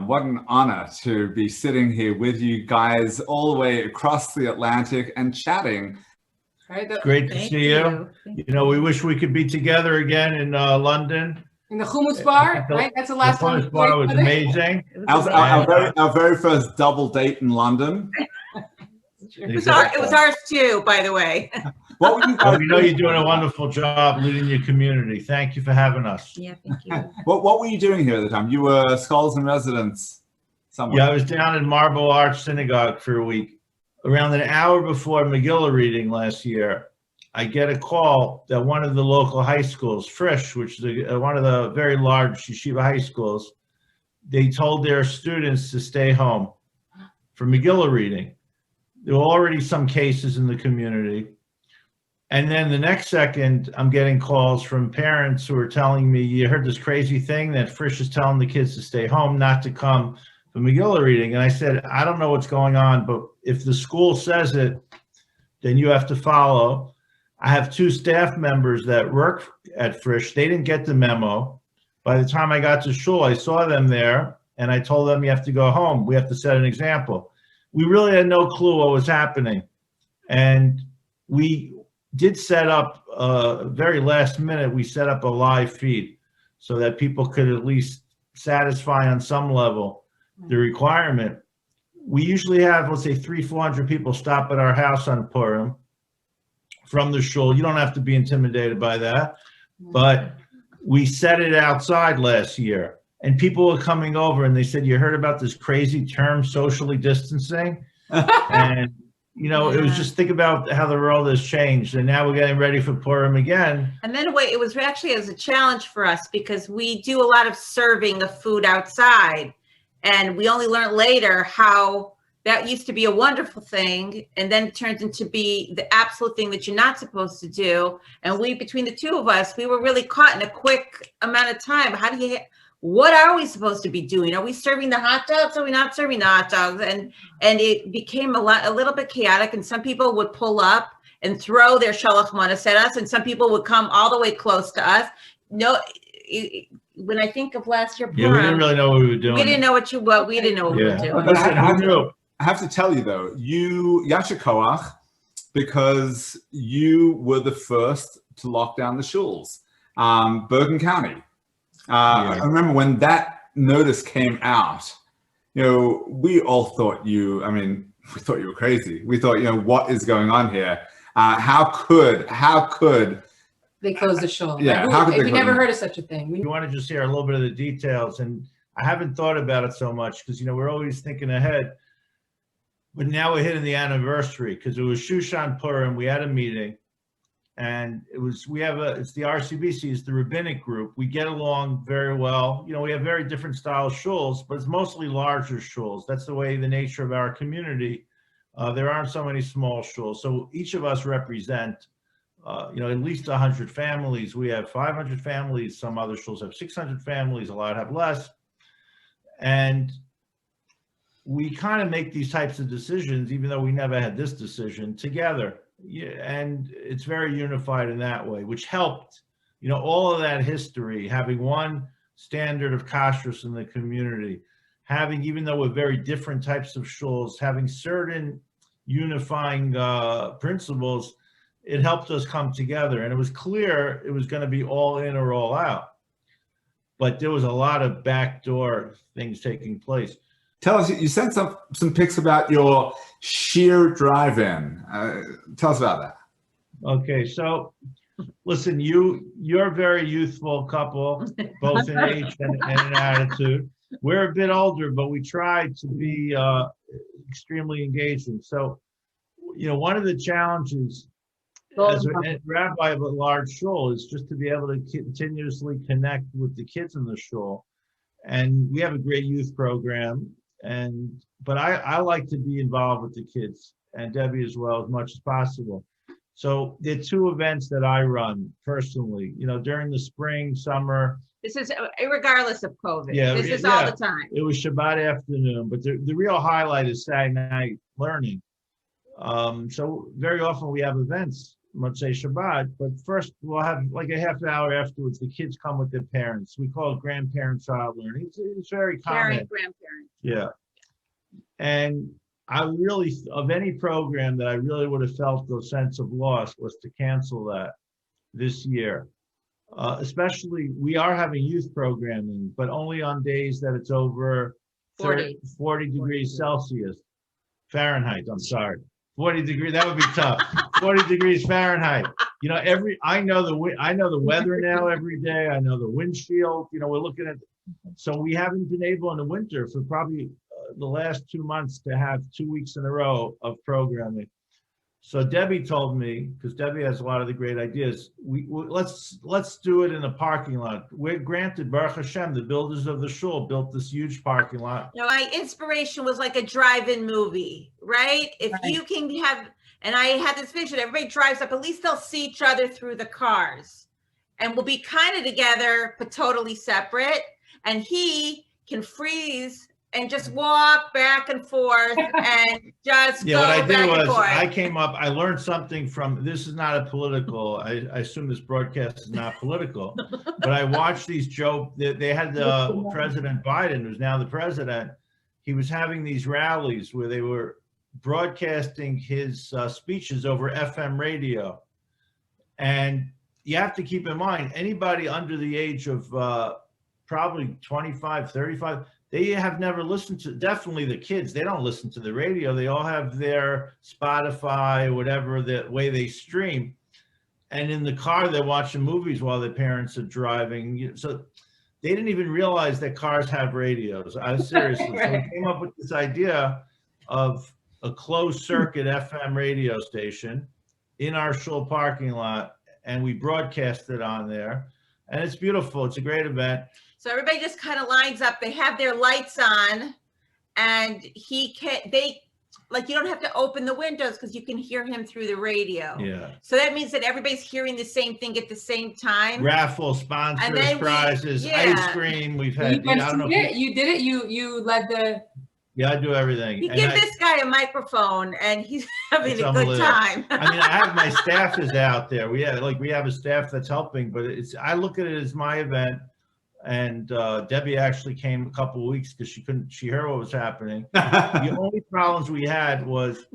What an honor to be sitting here with you guys all the way across the Atlantic and chatting. Great to see you. You know, we wish we could be together again in London. In the hummus bar, right? That's the last time. The hummus bar was amazing. Our very first double date in London. It was ours too, by the way. What were you guys we know you're doing a wonderful job leading your community. Thank you for having us. Yeah, thank you. What were you doing here at the time? You were scholars in residence somewhere. Yeah, I was down in Marble Arch Synagogue for a week. Around an hour before Megillah reading last year, I get a call that one of the local high schools, Frisch, which is one of the very large yeshiva high schools, they told their students to stay home for Megillah reading. There were already some cases in the community. And then the next second, I'm getting calls from parents who are telling me, you heard this crazy thing that Frisch is telling the kids to stay home, not to come for Megillah reading. And I said, I don't know what's going on, but if the school says it, then you have to follow. I have two staff members that work at Frisch. They didn't get the memo. By the time I got to shul, I saw them there, and I told them, you have to go home. We have to set an example. We really had no clue what was happening. And we did set up, very last minute, we set up a live feed so that people could at least satisfy on some level the requirement. We usually have, let's say, 300-400 people stop at our house on Purim from the shul. You don't have to be intimidated by that. But we set it outside last year, and people were coming over and they said, you heard about this crazy term, socially distancing? And, you know, it was just, think about how the world has changed, and now we're getting ready for Purim again. And then it was actually a challenge for us because we do a lot of serving of food outside. And we only learned later how that used to be a wonderful thing, and then it turns into be the absolute thing that you're not supposed to do. And we, between the two of us, we were really caught in a quick amount of time. What are we supposed to be doing? Are we serving the hot dogs? Are we not serving the hot dogs? And it became a little bit chaotic, and some people would pull up and throw their shalach manas at us, and some people would come all the way close to us. When I think of last year, Yeah, we didn't really know what we were doing. we didn't know what we didn't know what we were doing. Listen, I have to tell you though, you Yasher Koach, because you were the first to lock down the shuls, Bergen County. I remember when that notice came out, you know, we all thought we thought you were crazy. We thought, you know, what is going on here? How could they close the shul? Yeah, we never heard of such a thing. We want to just hear a little bit of the details, and I haven't thought about it so much because, you know, we're always thinking ahead. But now we're hitting the anniversary because it was Shushan Purim. We had a meeting, and it's the RCBC, it's the rabbinic group. We get along very well. You know, we have very different style shuls, but it's mostly larger shuls. That's the way, the nature of our community. There aren't so many small shuls. So each of us represent, you know, at least 100 families. We have 500 families. Some other shuls have 600 families. A lot have less. And we kind of make these types of decisions, even though we never had this decision, together. Yeah, and it's very unified in that way, which helped, you know, all of that history, having one standard of kashrus in the community, having, even though we're very different types of shuls, having certain unifying principles, it helped us come together. And it was clear it was going to be all in or all out. But there was a lot of backdoor things taking place. Tell us, you sent some pics about your sheer drive-in. Tell us about that. Okay, so listen, you're a very youthful couple, both in age and in attitude. We're a bit older, but we try to be extremely engaging. So, you know, one of the challenges as a rabbi of a large shul is just to be able to continuously connect with the kids in the shul. And we have a great youth program. But I like to be involved with the kids, and Debbie as well, as much as possible. So there are two events that I run personally, you know, during the spring, summer. This is regardless of COVID. Yeah, this is all the time. It was Shabbat afternoon, but the real highlight is Saturday night learning. So very often we have events, let's say Shabbat, but first we'll have like a half hour afterwards, the kids come with their parents. We call it grandparent child learning. It's very common. Grandparents. Yeah. And I really, of any program that I really would have felt the sense of loss was to cancel that this year. Especially, we are having youth programming, but only on days that it's over 40 degrees Celsius, Fahrenheit, I'm sorry. 40 degrees, that would be tough. 40 degrees Fahrenheit. You know, I know the weather now every day. I know the windshield, you know, we're looking at, so we haven't been able in the winter for probably the last 2 months to have 2 weeks in a row of programming. So Debbie told me, because Debbie has a lot of the great ideas, let's do it in a parking lot. We're granted, Baruch Hashem, the builders of the shul built this huge parking lot. You know, my inspiration was like a drive-in movie, right? If you can have, and I had this vision, everybody drives up, at least they'll see each other through the cars. And we'll be kind of together, but totally separate. And he can freeze and just walk back and forth and just go what I back did and was forth. I came up, I learned something from, this is not a political, I assume this broadcast is not political, but I watched these they had President Biden, who's now the president, he was having these rallies where they were broadcasting his speeches over FM radio. And you have to keep in mind, anybody under the age of probably 25, 35, they have never listened to, definitely the kids, they don't listen to the radio. They all have their Spotify, whatever, the way they stream. And in the car, they're watching movies while their parents are driving. So they didn't even realize that cars have radios. Seriously. So we came up with this idea of a closed circuit FM radio station in our shul parking lot. And we broadcast it on there. And it's beautiful. It's a great event. So everybody just kind of lines up. They have their lights on, and you don't have to open the windows because you can hear him through the radio. Yeah. So that means that everybody's hearing the same thing at the same time. Raffle, sponsors, prizes, ice cream. We've had. You did it. You led the. Yeah, I do everything. You give this guy a microphone, and he's having a good time. I mean, I have my staff is out there. We have a staff that's helping, but I look at it as my event. And Debbie actually came a couple of weeks because she heard what was happening. The only problems we had was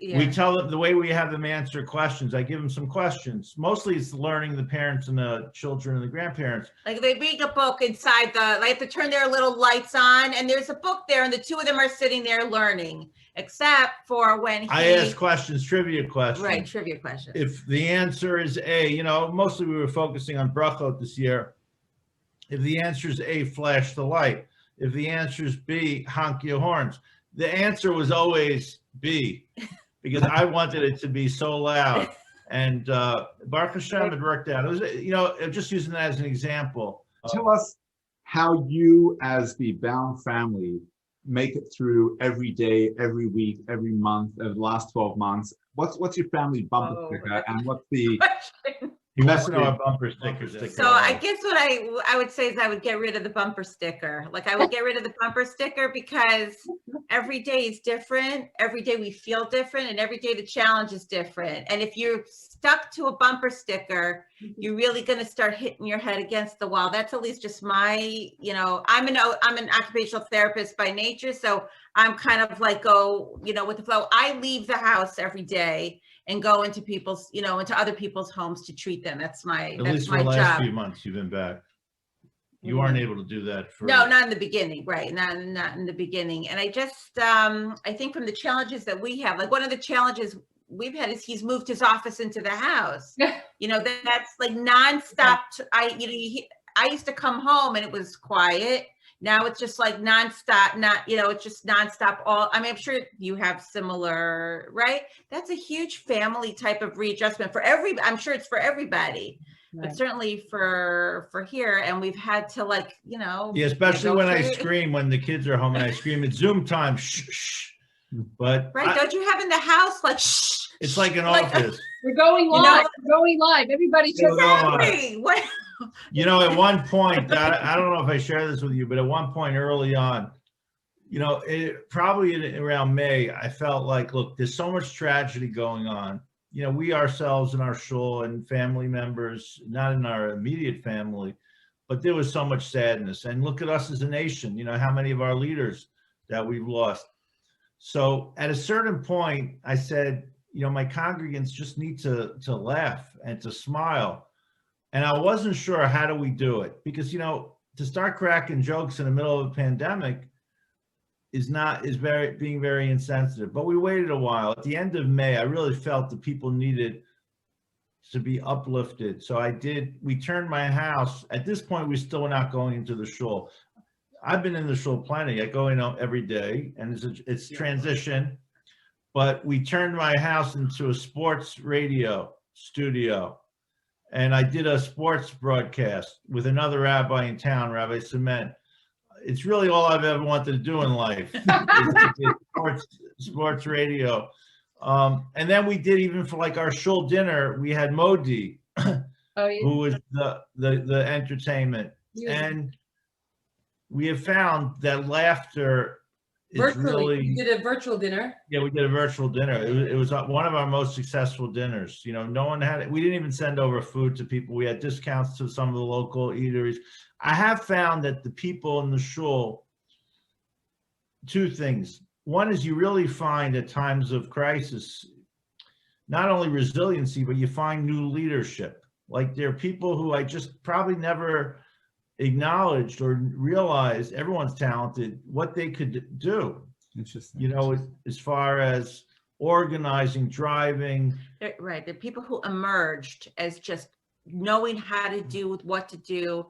we tell them the way we have them answer questions. I give them some questions. Mostly it's learning the parents and the children and the grandparents. Like they read a book inside they have to turn their little lights on, and there's a book there, and the two of them are sitting there learning, except for when I ask questions, trivia questions. Right, trivia questions. If the answer is A, mostly we were focusing on brachot this year. If the answer is A, flash the light. If the answer is B, honk your horns. The answer was always B because I wanted it to be so loud. And Baruch Hashem, it worked out. It was, just using that as an example. Tell us how you, as the Baum family, make it through every day, every week, every month, over the last 12 months. What's your family bumper sticker, and what's the You must know our bumper stickers. So I guess what I would say is I would get rid of the bumper sticker. Like I would get rid of the bumper sticker because every day is different. Every day we feel different, and every day the challenge is different. And if you're stuck to a bumper sticker, you're really going to start hitting your head against the wall. That's at least just my, I'm an occupational therapist by nature. So I'm kind of like with the flow. I leave the house every day and go into people's, into other people's homes to treat them. That's my job. At least for the last few months you've been back. You weren't able to do that No, not in the beginning, right? Not in the beginning. And I just, I think from the challenges that we have, like one of the challenges we've had is he's moved his office into the house. That's like nonstop. I used to come home and it was quiet. Now it's just like nonstop, it's just nonstop. I'm sure you have similar, right? That's a huge family type of readjustment I'm sure it's for everybody, right. But certainly for here. And we've had to Yeah, especially when I scream, when the kids are home and I scream, it's Zoom time, shh. But right, don't you have in the house like shh? It's like an office. We're going live. We're going live. Everybody just what? At one point, I don't know if I share this with you, but at one point early on, probably around May, I felt like, look, there's so much tragedy going on. We ourselves in our shul and family members, not in our immediate family, but there was so much sadness. And look at us as a nation, how many of our leaders that we've lost. So at a certain point, I said, my congregants just need to laugh and to smile. And I wasn't sure, how do we do it? Because, to start cracking jokes in the middle of a pandemic is being very insensitive. But we waited a while. At the end of May, I really felt that people needed to be uplifted. So we turned my house. At this point, we still were not going into the shul. I've been in the shul plenty. I go in every day, and it's transition. But we turned my house into a sports radio studio. And I did a sports broadcast with another rabbi in town, Rabbi Cement. It's really all I've ever wanted to do in life. sports radio. And then we did, even for like our shul dinner, we had Modi, who was the entertainment. And we have found that laughter is virtually. You did a virtual dinner. Yeah, we did a virtual dinner. It was one of our most successful dinners. No one had it. We didn't even send over food to people. We had discounts to some of the local eateries. I have found that the people in the shul, two things. One is, you really find at times of crisis, not only resiliency, but you find new leadership. Like, there are people who I just probably never acknowledged or realized, everyone's talented, what they could do. Interesting. As far as organizing, driving. Right. There are people who emerged as just knowing how to do what to do.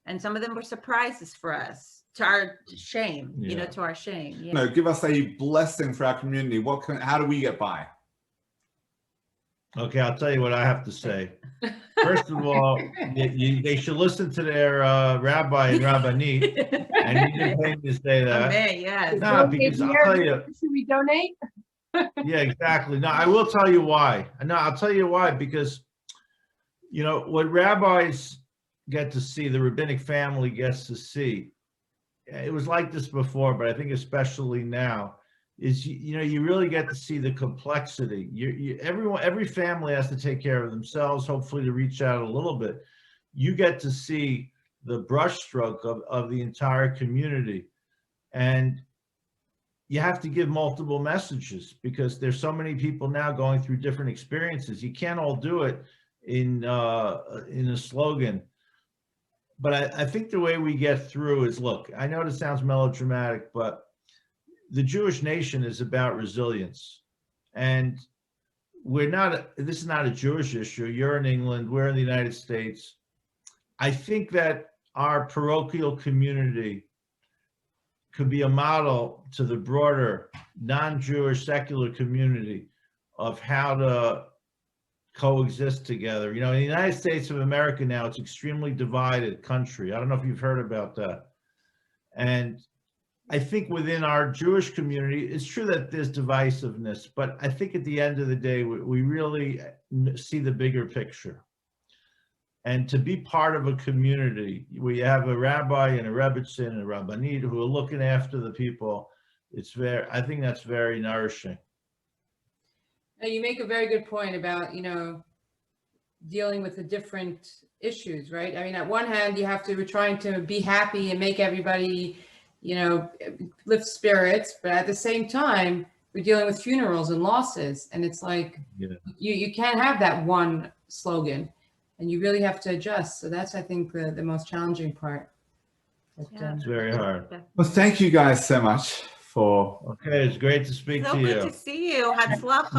And some of them were surprises for us, to our shame, to our shame. Yeah. No, give us a blessing for our community. How do we get by? Okay, I'll tell you what I have to say. First of all, they should listen to their rabbi and rabbinit. And you didn't pay me to say that. Amen, yes. No, because I'll tell you. Should we donate? Yeah, exactly. No, I will tell you why. No, I'll tell you why, because, what rabbis get to see, the rabbinic family gets to see, it was like this before, but I think especially now, is you really get to see the complexity. Every family has to take care of themselves, hopefully to reach out a little bit. You get to see the brushstroke of the entire community, and you have to give multiple messages, because there's so many people now going through different experiences. You can't all do it in a slogan. But I think the way we get through is, look, I know this sounds melodramatic, but the Jewish nation is about resilience. And this is not a Jewish issue. You're in England, we're in the United States. I think that our parochial community could be a model to the broader non-Jewish secular community of how to coexist together. In the United States of America now, it's extremely divided country. I don't know if you've heard about that. And I think within our Jewish community, it's true that there's divisiveness, but I think at the end of the day, we really see the bigger picture. And to be part of a community, we have a rabbi and a Rebbetzin and a rabbinit who are looking after the people. I think that's very nourishing. Now, you make a very good point about, dealing with the different issues, right? I mean, at one hand, you have to be trying to be happy and make everybody, lift spirits, but at the same time, we're dealing with funerals and losses, and it's like, you can't have that one slogan, and you really have to adjust. So that's, I think, the most challenging part. But, it's very hard. Well, thank you guys so much for. Okay, it's great to speak to you. So good to see you. Hatzlacha.